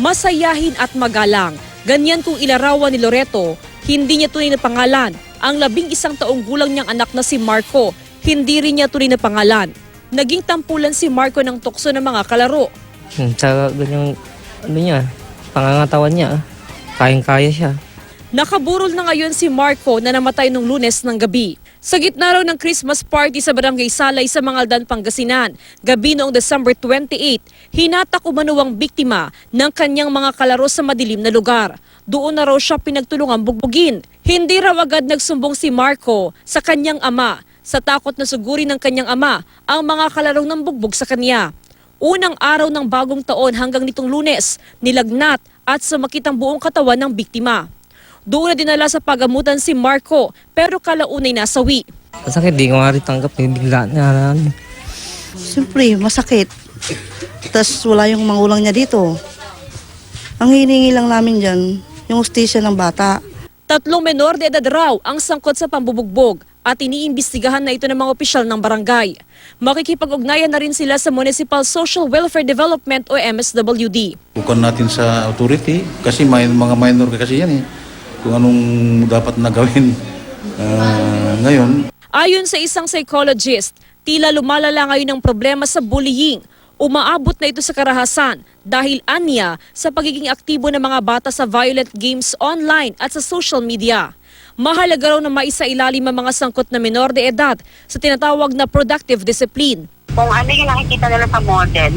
masayahin at magalang. Ganyan kung ilarawan ni Loreto, hindi niya tunay na pangalan. Ang 11 taong gulang niyang anak na si Marco, hindi rin niya tunay na pangalan. Naging tampulan si Marco ng tukso ng mga kalaro. Sa ganyang, pangangatawan niya, kayang-kaya siya. Nakaburol na ngayon si Marco na namatay nung Lunes ng gabi. Sa gitna raw ng Christmas party sa Barangay Salay sa Mangaldan, Pangasinan, gabi noong December 28, hinatak umano ang biktima ng kanyang mga kalaro sa madilim na lugar. Doon na raw siya pinagtulungang bugbugin. Hindi raw agad nagsumbong si Marco sa kanyang ama sa takot na sugurin ng kanyang ama ang mga kalarong ng bugbog sa kanya. Unang araw ng bagong taon hanggang nitong Lunes, nilagnat at sumakit ang buong katawan ng biktima. Doon na dinala sa pagamutan si Marco pero kalaunay nasawi. Masakit, di ko nga rin tanggap, bigla na. Siyempre, masakit. Tapos wala yung mangulang niya dito. Ang hiningi lang namin dyan, yung hustisya ng bata. 3 menor de edad raw ang sangkot sa pambubugbog at iniimbestigahan na ito ng mga opisyal ng barangay. Makikipag-ugnayan na rin sila sa Municipal Social Welfare Development o MSWD. Bukan natin sa authority kasi may mga minor kasi yan eh. Kung anong dapat na gawin ngayon. Ayon sa isang psychologist, tila lumalala ngayon ang problema sa bullying. Umaabot na ito sa karahasan dahil anya sa pagiging aktibo ng mga bata sa violent games online at sa social media. Mahalaga raw na maisailalim ang mga sangkot na menor de edad sa tinatawag na productive discipline. Kung ano yung nakikita nila sa model,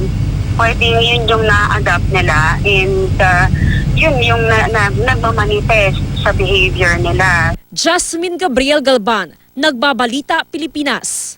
pwedeng yun yung na-adapt nila and yun yung nagmamanifest sa behavior nila. Jasmine Gabriel Galban, Nagbabalita, Pilipinas.